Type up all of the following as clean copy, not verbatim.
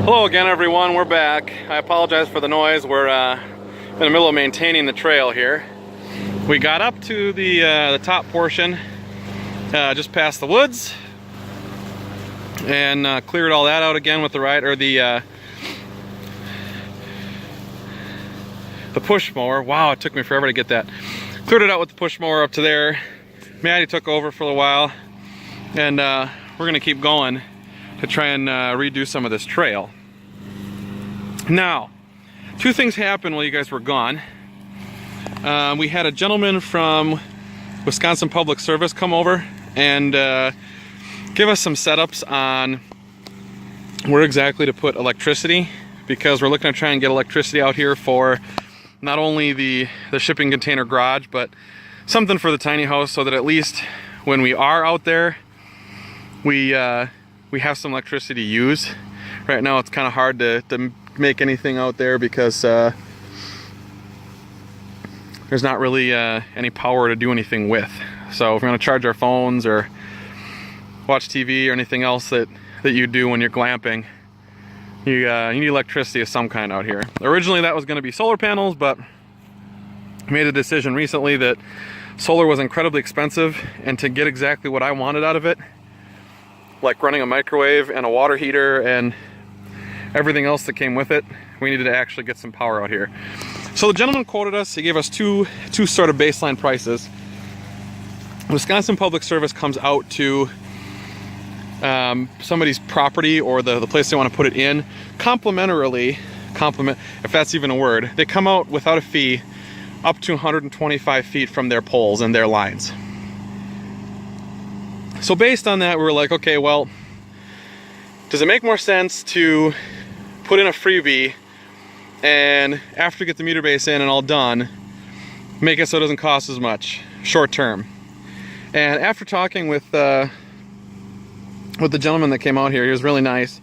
Hello again, everyone. We're back. I apologize for the noise. We're in the middle of maintaining the trail here. We got up to the top portion, just past the woods, and cleared all that out again with the push mower. Wow, it took me forever to get that. Cleared it out with the push mower up to there. Maddie took over for a while, and we're gonna keep going to try and redo some of this trail. Now, two things happened while you guys were gone. We had a gentleman from Wisconsin Public Service come over and give us some setups on where exactly to put electricity, because we're looking to try and get electricity out here for not only the shipping container garage, but something for the tiny house, so that at least when we are out there, we have some electricity to use. Right now it's kind of hard to make anything out there because there's not really any power to do anything with. So if we're going to charge our phones or watch TV or anything else that you do when you're glamping, you need electricity of some kind out here. Originally that was going to be solar panels, but I made a decision recently that solar was incredibly expensive, and to get exactly what I wanted out of it, like running a microwave and a water heater and everything else that came with it, we needed to actually get some power out here. So the gentleman quoted us. He gave us two sort of baseline prices. Wisconsin Public Service comes out to somebody's property or the place they want to put it in, complimentarily, if that's even a word. They come out without a fee up to 125 feet from their poles and their lines. So based on that, we were like, okay, well, does it make more sense to put in a freebie and after we get the meter base in and all done, make it so it doesn't cost as much short term? And after talking with the gentleman that came out here, he was really nice.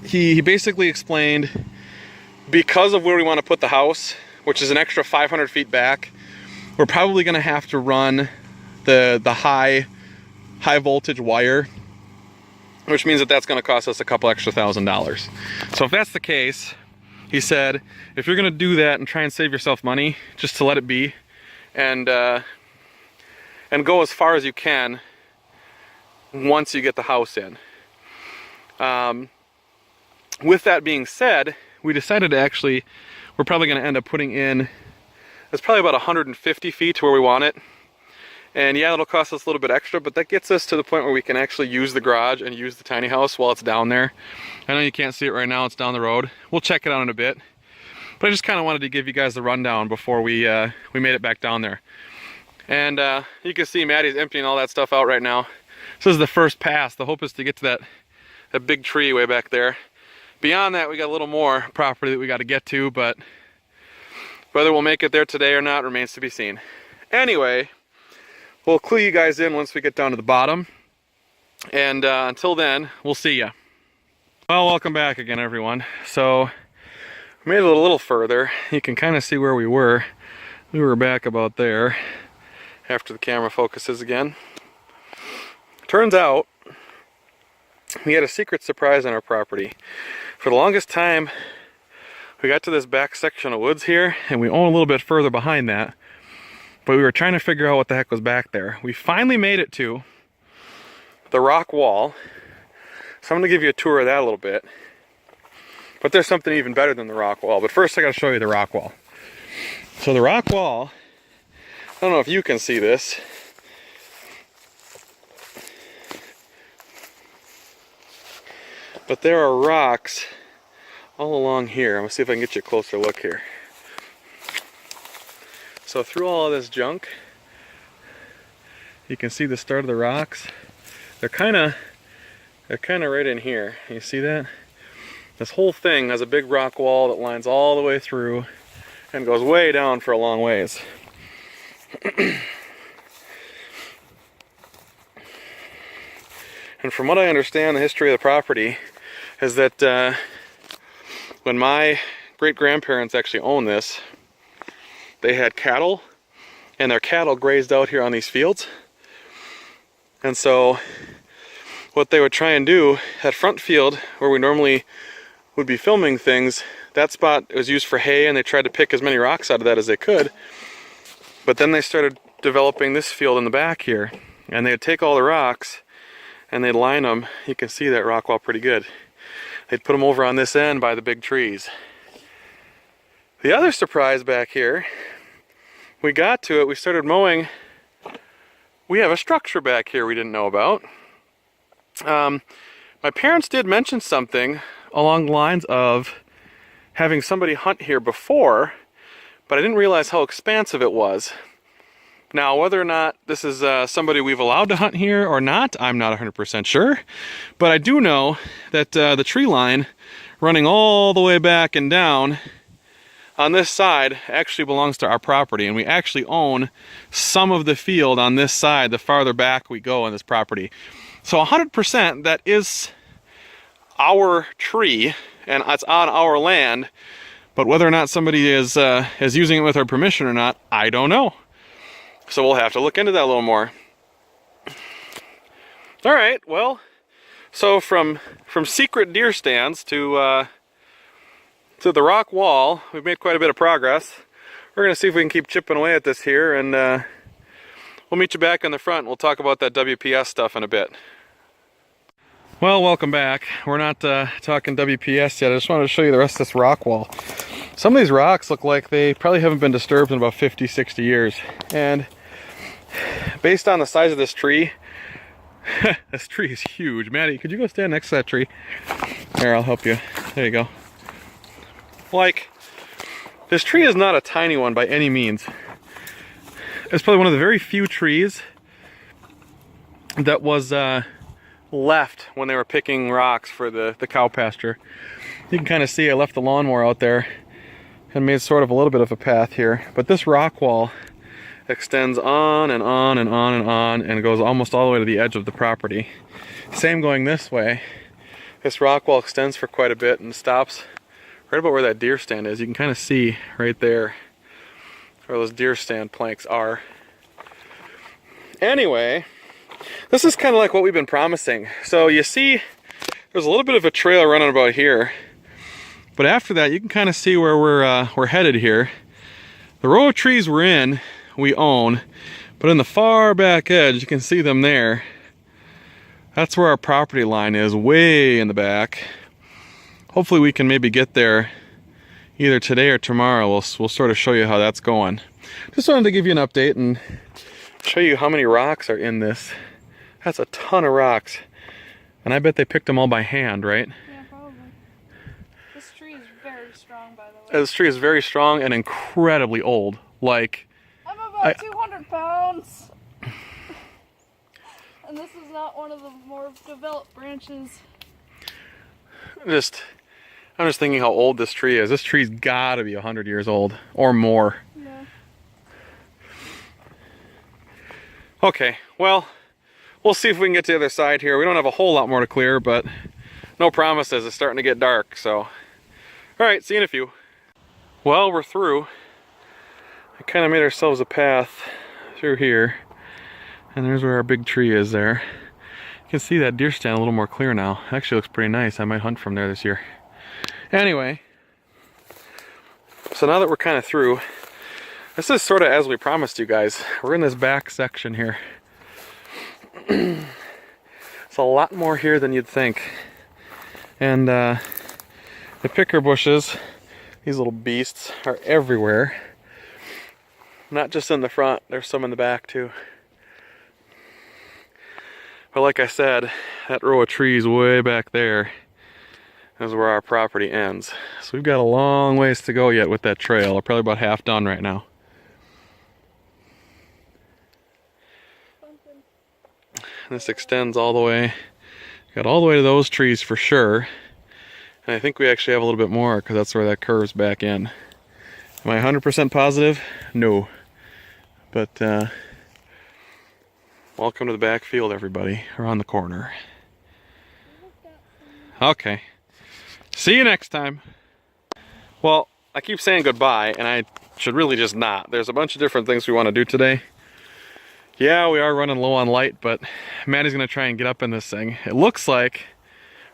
He basically explained, because of where we want to put the house, which is an extra 500 feet back, we're probably going to have to run the high voltage wire, which means that that's going to cost us a couple extra $1,000. So if that's the case, he said, if you're going to do that and try and save yourself money, just to let it be and go as far as you can once you get the house in. With that being said, we decided to actually, we're probably going to end up putting in, it's probably about 150 feet to where we want it. And yeah, it'll cost us a little bit extra, but that gets us to the point where we can actually use the garage and use the tiny house while it's down there. I know you can't see it right now, it's down the road. We'll check it out in a bit. But I just kind of wanted to give you guys the rundown before we made it back down there. And you can see Maddie's emptying all that stuff out right now. This is the first pass. The hope is to get to that big tree way back there. Beyond that, we got a little more property that we got to get to, but whether we'll make it there today or not remains to be seen. Anyway, we'll clue you guys in once we get down to the bottom. And until then, we'll see ya. Well, welcome back again, everyone. So, we made it a little further. You can kind of see where we were. We were back about there after the camera focuses again. Turns out, we had a secret surprise on our property. For the longest time, we got to this back section of woods here, and we own a little bit further behind that. But we were trying to figure out what the heck was back there. We finally made it to the rock wall. So I'm going to give you a tour of that a little bit. But there's something even better than the rock wall. But first I got to show you the rock wall. So the rock wall, I don't know if you can see this. But there are rocks all along here. I'm going to see if I can get you a closer look here. So through all of this junk, you can see the start of the rocks. They're kind of right in here. You see that? This whole thing has a big rock wall that lines all the way through and goes way down for a long ways. And from what I understand, the history of the property is that when my great-grandparents actually owned this, they had cattle, and their cattle grazed out here on these fields. And so what they would try and do, that front field where we normally would be filming things, that spot was used for hay, and they tried to pick as many rocks out of that as they could. But then they started developing this field in the back here, and they'd take all the rocks and they'd line them. You can see that rock wall pretty good. They'd put them over on this end by the big trees. The other surprise back here, we got to it, we started mowing. We have a structure back here we didn't know about. My parents did mention something along the lines of having somebody hunt here before, but I didn't realize how expansive it was. Now, whether or not this is somebody we've allowed to hunt here or not, I'm not 100% sure. But I do know that the tree line running all the way back and down on this side actually belongs to our property, and we actually own some of the field on this side the farther back we go on this property. So 100% that is our tree, and it's on our land, but whether or not somebody is using it with our permission or not, I don't know. So we'll have to look into that a little more. All right, well, so from secret deer stands to the rock wall, we've made quite a bit of progress. We're gonna see if we can keep chipping away at this here, and we'll meet you back in the front. We'll talk about that WPS stuff in a bit. Well, welcome back. We're not talking WPS yet. I just wanted to show you the rest of this rock wall. Some of these rocks look like they probably haven't been disturbed in about 50, 60 years. And based on the size of this tree, this tree is huge. Maddie, could you go stand next to that tree? There, I'll help you. There you go. Like, this tree is not a tiny one by any means. It's probably one of the very few trees that was left when they were picking rocks for the cow pasture. You can kind of see I left the lawnmower out there and made sort of a little bit of a path here. But this rock wall extends on and on and on and on, and goes almost all the way to the edge of the property. Same going this way. This rock wall extends for quite a bit and stops right about where that deer stand is. You can kind of see right there where those deer stand planks are. Anyway, this is kind of like what we've been promising. So you see there's a little bit of a trail running about here, but after that you can kind of see where we're headed here. The row of trees we're in, we own, but in the far back edge, you can see them there. That's where our property line is, way in the back. Hopefully we can maybe get there either today or tomorrow. We'll sort of show you how that's going. Just wanted to give you an update and show you how many rocks are in this. That's a ton of rocks. And I bet they picked them all by hand, right? Yeah, probably. This tree is very strong, by the way. This tree is very strong and incredibly old. Like, I'm about 200 pounds. And this is not one of the more developed branches. I'm just thinking how old this tree is. This tree's gotta be 100 years old or more. Yeah. Okay, well, we'll see if we can get to the other side here. We don't have a whole lot more to clear, but no promises. It's starting to get dark, so. All right, see you in a few. Well, we're through. I kind of made ourselves a path through here, and there's where our big tree is there. You can see that deer stand a little more clear now. Actually looks pretty nice. I might hunt from there this year. Anyway, so now that we're kind of through, this is sort of as we promised you guys. We're in this back section here. It's a lot more here than you'd think. And the picker bushes, these little beasts, are everywhere. Not just in the front, there's some in the back too. But like I said, that row of trees way back there is where our property ends. So we've got a long ways to go yet with that trail. We're probably about half done right now. And this extends all the way. Got all the way to those trees for sure. And I think we actually have a little bit more because that's where that curves back in. Am I 100% positive? No. But welcome to the back field, everybody. Around the corner. Okay. See you next time. Well, I keep saying goodbye, and I should really just not. There's a bunch of different things we want to do today. Yeah, we are running low on light, but Maddie's gonna try and get up in this thing. It looks like,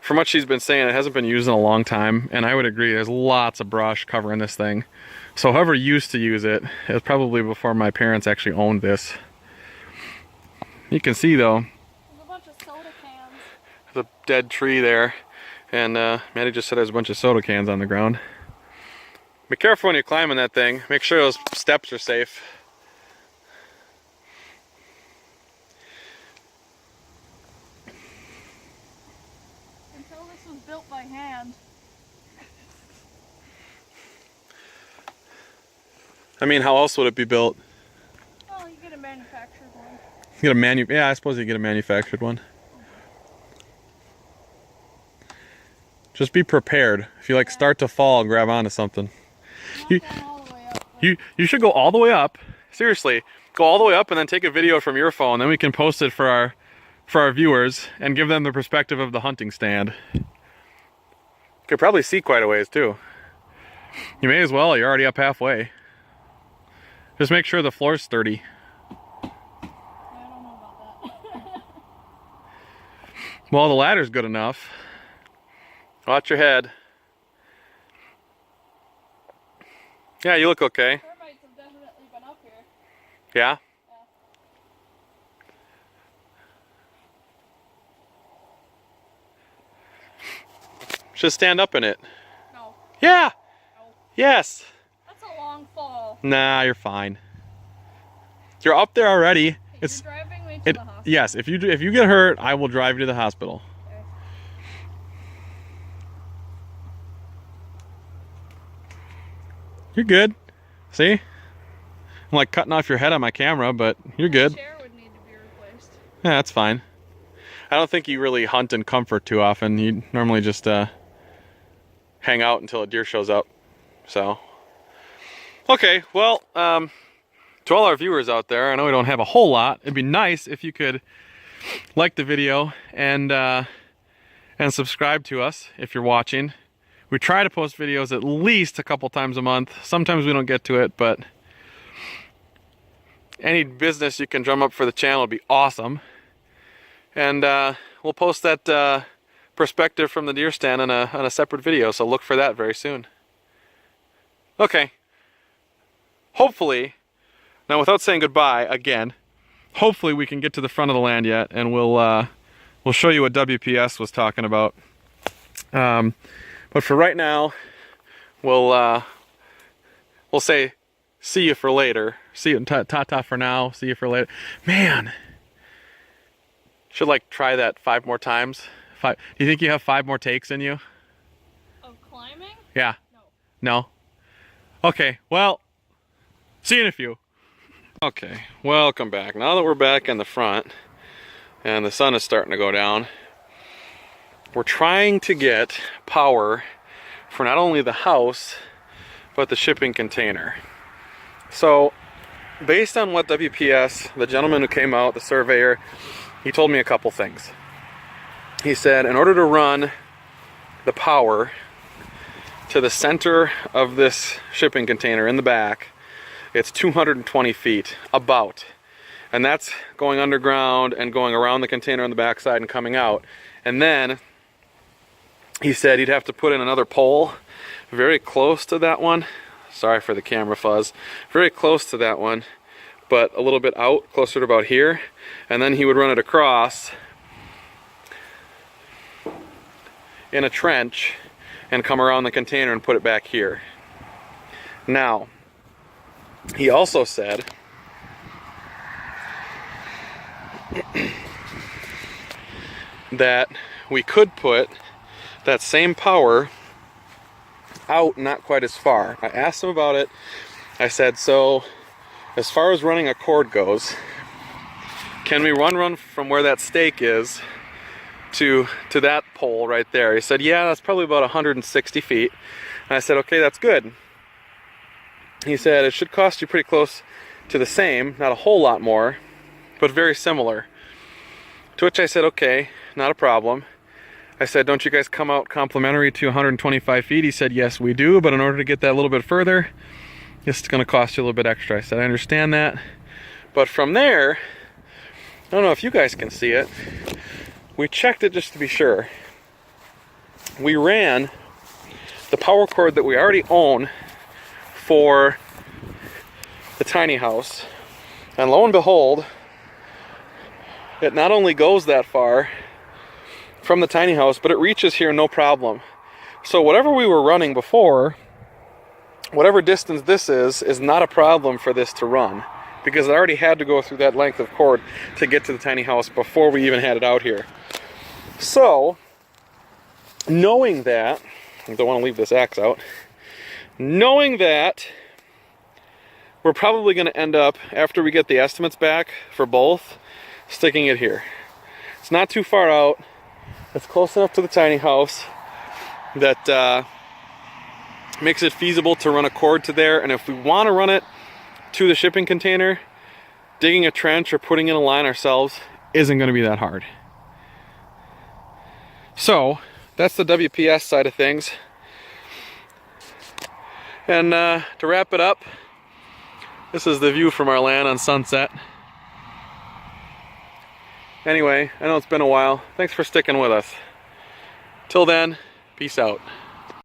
from what she's been saying, it hasn't been used in a long time, and I would agree, there's lots of brush covering this thing. So whoever used to use it, it was probably before my parents actually owned this. You can see though, There's a bunch of soda cans. there's a dead tree there, and Maddie just said there's a bunch of soda cans on the ground. Be careful when you're climbing that thing. Make sure those steps are safe. Until this was built by hand. I mean, how else would it be built? Well, you get a manufactured one. You get a yeah, I suppose you get a manufactured one. Just be prepared. If you like start to fall, grab onto something. Not going all the way up. But You should go all the way up. Seriously, go all the way up and then take a video from your phone. Then we can post it for our viewers and give them the perspective of the hunting stand. You could probably see quite a ways too. You may as well. You're already up halfway. Just make sure the floor's sturdy. I don't know about that. Well, the ladder's good enough. Watch your head. Yeah, you look okay. Termites have definitely been up here. Yeah? Should stand up in it. No. Yeah! No. Yes! That's a long fall. Nah, you're fine. You're up there already. Hey, It's you're driving me to the hospital. yes, if you get hurt, I will drive you to the hospital. Okay. You're good. See? I'm like cutting off your head on my camera, but you're good. The chair would need to be replaced. Yeah, that's fine. I don't think you really hunt in comfort too often. You normally just hang out until a deer shows up. So, okay, well, to all our viewers out there, I know we don't have a whole lot. It'd be nice if you could like the video and subscribe to us if you're watching. We try to post videos at least a couple times a month. Sometimes we don't get to it, but any business you can drum up for the channel would be awesome. And we'll post that perspective from the deer stand on a separate video, so look for that very soon. Okay. Hopefully, now without saying goodbye again, hopefully we can get to the front of the land yet, and we'll show you what WPS was talking about. But for right now, we'll say see you for later. See you, ta-ta for now. See you for later. Man, should like try that 5 more times. Do you think you have 5 more takes in you? Of climbing? Yeah. No. No? Okay, well, see you in a few. Okay, welcome back. Now that we're back in the front and the sun is starting to go down, we're trying to get power for not only the house, but the shipping container. So, based on what WPS, the gentleman who came out, the surveyor, he told me a couple things. He said, in order to run the power to the center of this shipping container in the back, it's 220 feet, about. And that's going underground and going around the container on the backside and coming out. And then he said he'd have to put in another pole very close to that one. Sorry for the camera fuzz. Very close to that one, but a little bit out, closer to about here. And then he would run it across in a trench and come around the container and put it back here. Now, he also said that we could put that same power out not quite as far. I asked him about it. I said, so as far as running a cord goes, can we run from where that stake is to that pole right there? He said, yeah, that's probably about 160 feet. And I said, okay, that's good. He said, it should cost you pretty close to the same, not a whole lot more, but very similar. To which I said, okay, not a problem. I said, don't you guys come out complimentary to 125 feet? He said, yes, we do, but in order to get that a little bit further, it's going to cost you a little bit extra. I said, I understand that. But from there, don't know if you guys can see it. We checked it just to be sure. We ran the power cord that we already own for the tiny house, and lo and behold, it not only goes that far from the tiny house, but it reaches here no problem. So whatever we were running before, whatever distance this is not a problem for this to run, because it already had to go through that length of cord to get to the tiny house before we even had it out here. So, knowing that, I don't want to leave this axe out, knowing that we're probably going to end up, after we get the estimates back for both, sticking it here. It's not too far out. It's close enough to the tiny house that makes it feasible to run a cord to there. And if we want to run it to the shipping container, digging a trench or putting in a line ourselves isn't going to be that hard. So that's the WPS side of things. And to wrap it up, this is the view from our land on sunset. Anyway, I know it's been a while. Thanks for sticking with us. Till then, peace out.